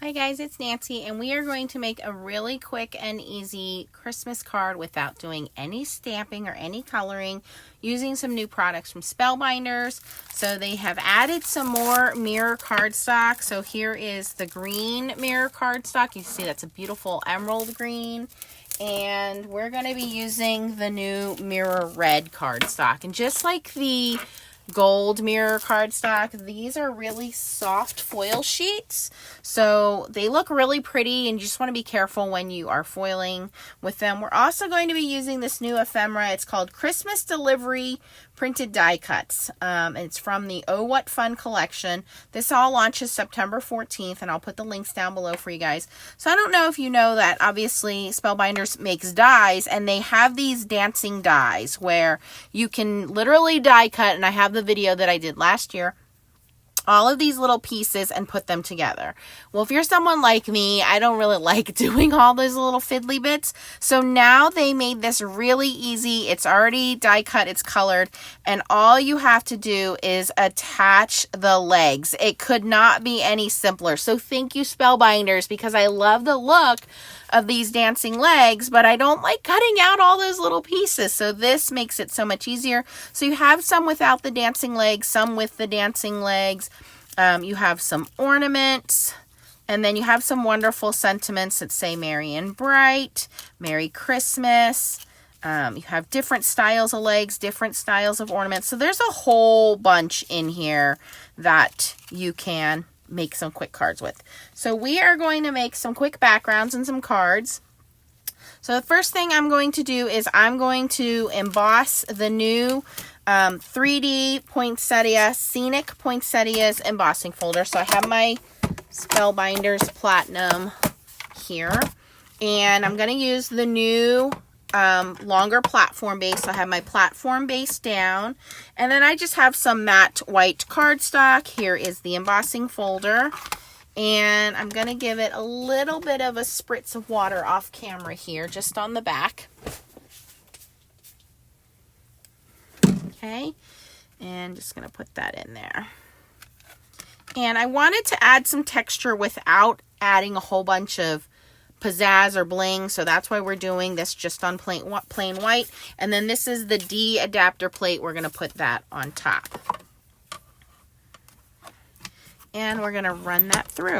Hi guys, it's Nancy, and we are going to make a really quick and easy Christmas card without doing any stamping or any coloring, using some new products from Spellbinders. So they have added some more mirror cardstock. So here is the green mirror cardstock. You see that's a beautiful emerald green. And we're going to be using the new mirror red cardstock. And just like the gold mirror cardstock, these are really soft foil sheets, so they look really pretty, and you just want to be careful when you are foiling with them. We're also going to be using this new ephemera. It's called Christmas Delivery Printed Die Cuts. It's from the Oh What Fun collection. This all launches September 14th, and I'll put the links down below for you guys. So I don't know if you know that obviously Spellbinders makes dies, and they have these dancing dies where you can literally die cut, and I have the video that I did last year, all of these little pieces and put them together. Well, if you're someone like me, I don't really like doing all those little fiddly bits. So now they made this really easy. It's already die cut, it's colored, and all you have to do is attach the legs. It could not be any simpler. So thank you, Spellbinders, because I love the look of these dancing legs, but I don't like cutting out all those little pieces. So this makes it so much easier. So you have some without the dancing legs, some with the dancing legs. You have some ornaments, and then you have some wonderful sentiments that say Merry and Bright, Merry Christmas. You have different styles of legs, different styles of ornaments. So there's a whole bunch in here that you can make some quick cards with. So we are going to make some quick backgrounds and some cards. So the first thing I'm going to do is I'm going to emboss the new 3D Poinsettia Scenic Poinsettias embossing folder. So I have my Spellbinders Platinum here, and I'm going to use the new longer platform base. So I have my platform base down, and then I just have some matte white cardstock. Here is the embossing folder, and I'm going to give it a little bit of a spritz of water off camera here, just on the back. Okay, and just going to put that in there. And I wanted to add some texture without adding a whole bunch of pizzazz or bling, so that's why we're doing this just on plain white. And then this is the D adapter plate. We're going to put that on top, and we're going to run that through.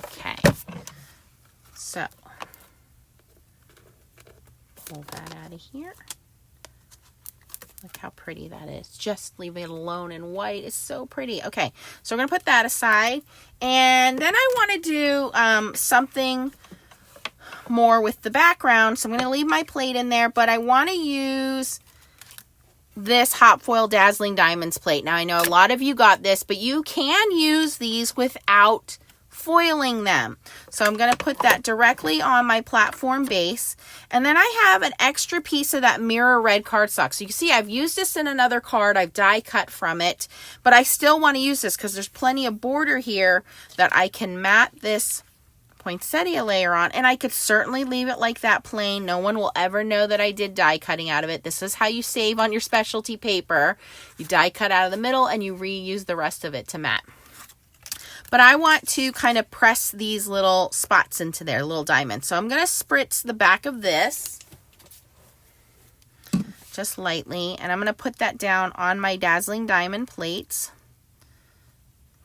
Okay, so pull that out of here. Look how pretty that is. Just leave it alone in white. It's so pretty. Okay, so we're going to put that aside. And then I want to do something more with the background. So I'm going to leave my plate in there, but I want to use this Hot Foil Dazzling Diamonds plate. Now, I know a lot of you got this, but you can use these without foiling them. So I'm going to put that directly on my platform base, and then I have an extra piece of that mirror red cardstock. So you can see I've used this in another card. I've die cut from it, but I still want to use this because there's plenty of border here that I can mat this poinsettia layer on, and I could certainly leave it like that plain. No one will ever know that I did die cutting out of it. This is how you save on your specialty paper. You die cut out of the middle and you reuse the rest of it to mat. But I want to kind of press these little spots into there, little diamonds. So I'm going to spritz the back of this just lightly, and I'm going to put that down on my dazzling diamond plates.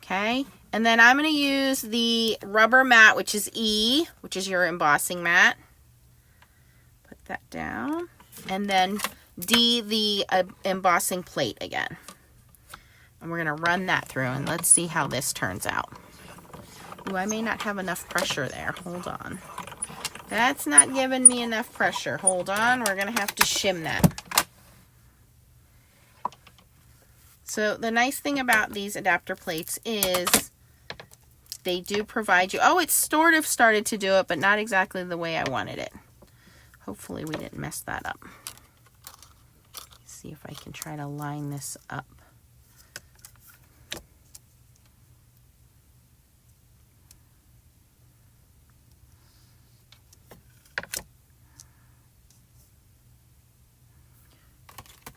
Okay, and then I'm going to use the rubber mat, which is E, which is your embossing mat. Put that down, and then D, the embossing plate again. And we're going to run that through, and let's see how this turns out. Ooh, I may not have enough pressure there. Hold on. That's not giving me enough pressure. Hold on. We're going to have to shim that. So the nice thing about these adapter plates is they do provide you... Oh, it's sort of started to do it, but not exactly the way I wanted it. Hopefully we didn't mess that up. Let's see if I can try to line this up.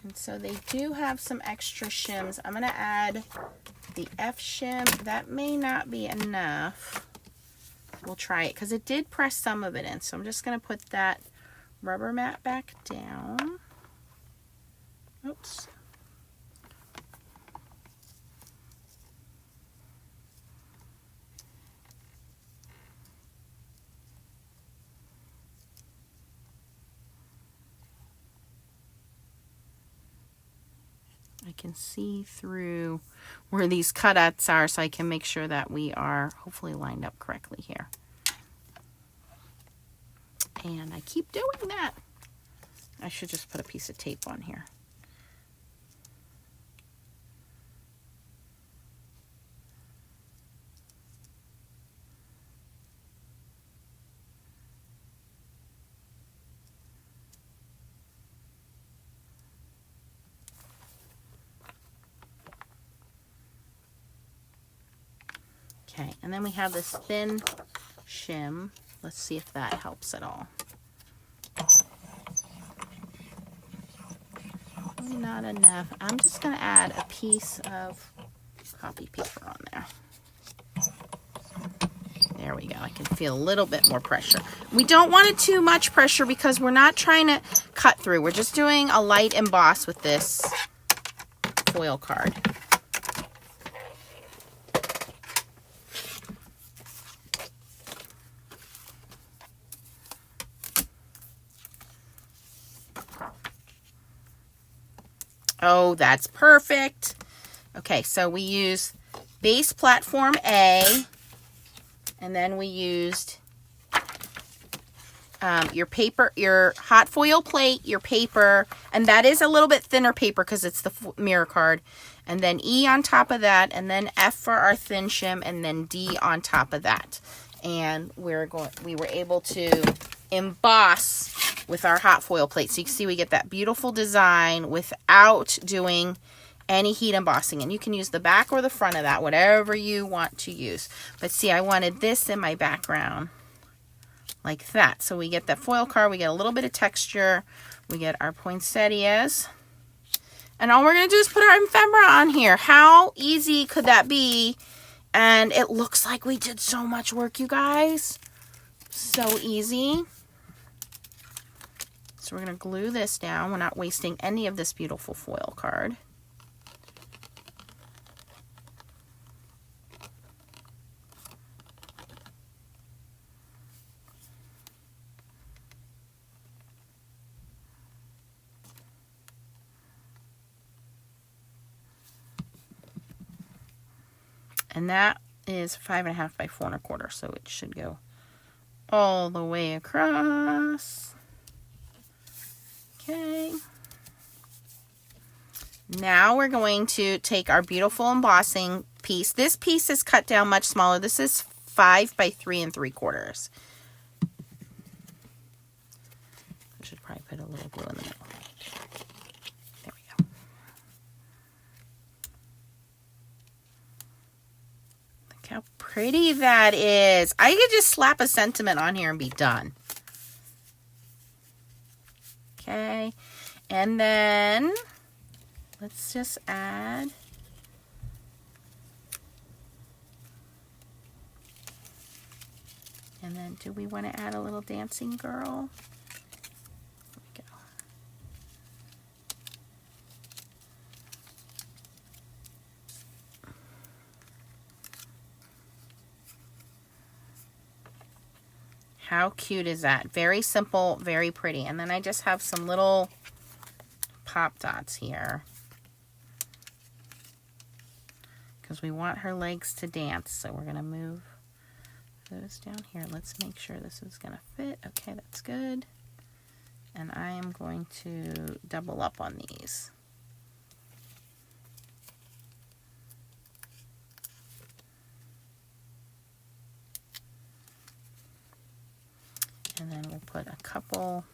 And so they do have some extra shims. I'm going to add the F shim. That may not be enough. We'll try it because it did press some of it in. So I'm just going to put that rubber mat back down. Oops. I can see through where these cutouts are, so I can make sure that we are hopefully lined up correctly here. And I keep doing that. I should just put a piece of tape on here. Okay, and then we have this thin shim. Let's see if that helps at all. Probably not enough. I'm just going to add a piece of copy paper on there. There we go. I can feel a little bit more pressure. We don't want it too much pressure because we're not trying to cut through. We're just doing a light emboss with this foil card. Oh, that's perfect. Okay, so we use base platform A, and then we used your paper, your hot foil plate, your paper, and that is a little bit thinner paper because it's the mirror card, and then E on top of that, and then F for our thin shim, and then D on top of that. And we were able to emboss with our hot foil plate. So you can see we get that beautiful design without doing any heat embossing. And you can use the back or the front of that, whatever you want to use. But see, I wanted this in my background like that. So we get that foil card, we get a little bit of texture, we get our poinsettias. And all we're going to do is put our ephemera on here. How easy could that be? And it looks like we did so much work, you guys. So easy. So we're going to glue this down. We're not wasting any of this beautiful foil card. And that is 5.5 by 4.25, so it should go all the way across. Okay. Now we're going to take our beautiful embossing piece. This piece is cut down much smaller. This is 5 by 3.75. I should probably put a little glue in the middle. There we go. Look how pretty that is. I could just slap a sentiment on here and be done. Okay, and then let's just add and then do we want to add a little dancing girl? There we go. How cute is that? Very simple, very pretty. And then I just have some little pop dots here because we want her legs to dance. So we're going to move those down here. Let's make sure this is going to fit. Okay, that's good. And I am going to double up on these. And then we'll put a couple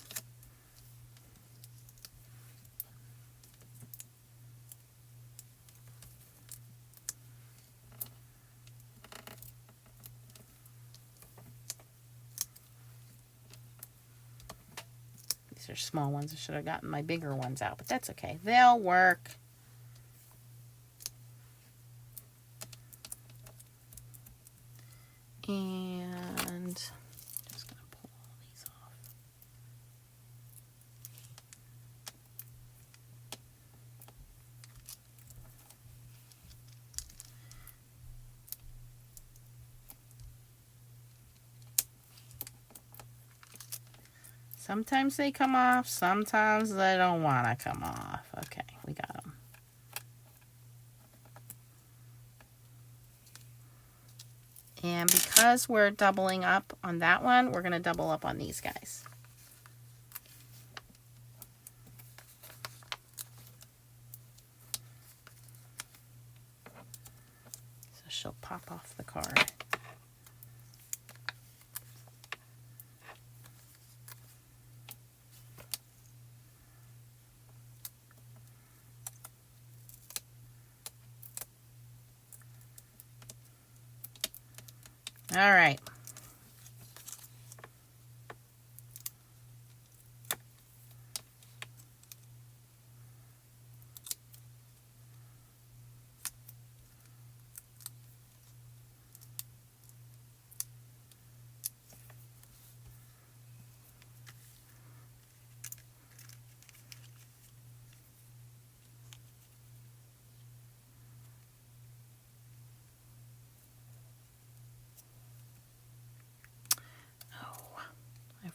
these are small ones. I should have gotten my bigger ones out, but that's okay. They'll work. And just going to pull all these off. Sometimes they come off, sometimes they don't want to come off. Okay, we got them. And because we're doubling up on that one, we're going to double up on these guys. So she'll pop off the card. All right.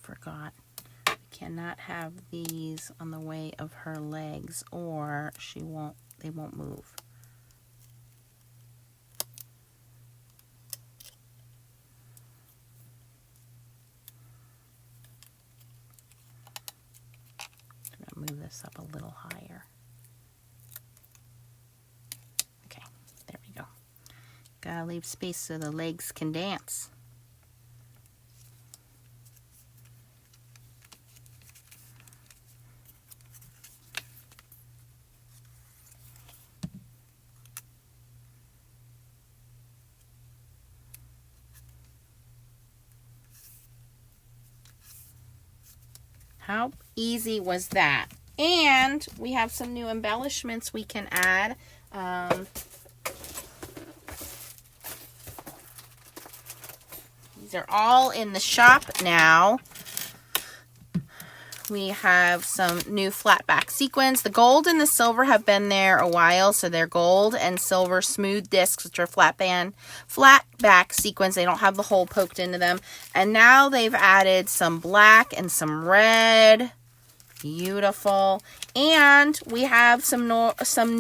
Forgot. We cannot have these on the way of her legs or they won't move. I'm going to move this up a little higher. Okay, there we go. Gotta leave space so the legs can dance. How easy was that? And we have some new embellishments we can add. These are all in the shop now. We have some new flat back sequins. The gold and the silver have been there a while, so they're gold and silver smooth discs, which are flat back sequins. They don't have the hole poked into them. And now they've added some black and some red. Beautiful. And we have some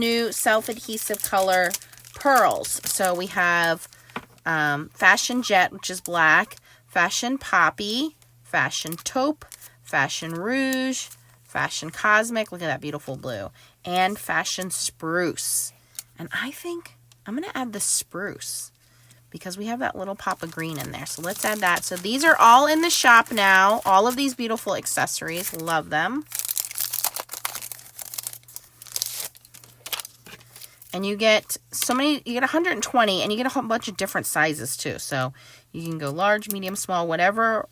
new self-adhesive color pearls. So we have Fashion Jet, which is black, Fashion Poppy, Fashion Taupe, Fashion Rouge, Fashion Cosmic, look at that beautiful blue, and Fashion Spruce. And I think I'm going to add the spruce because we have that little pop of green in there. So let's add that. So these are all in the shop now. All of these beautiful accessories. Love them. And you get you get 120 and you get a whole bunch of different sizes too. So you can go large, medium, small, whatever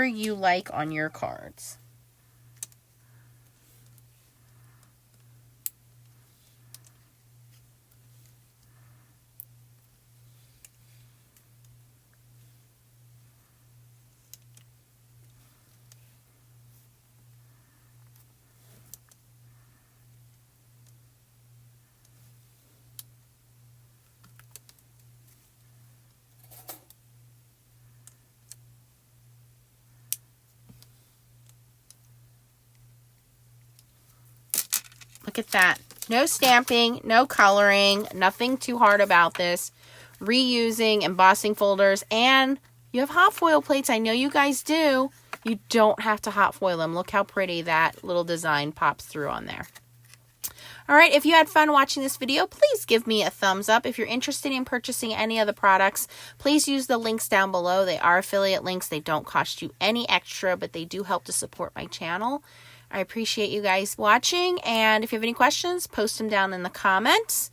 you like on your cards. Look at that. No stamping, no coloring, nothing too hard about this. Reusing, embossing folders, and you have hot foil plates. I know you guys do. You don't have to hot foil them. Look how pretty that little design pops through on there. All right, if you had fun watching this video, please give me a thumbs up. If you're interested in purchasing any of the products, please use the links down below. They are affiliate links. They don't cost you any extra, but they do help to support my channel. I appreciate you guys watching, and if you have any questions, post them down in the comments.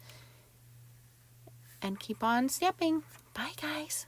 And keep on stamping. Bye, guys.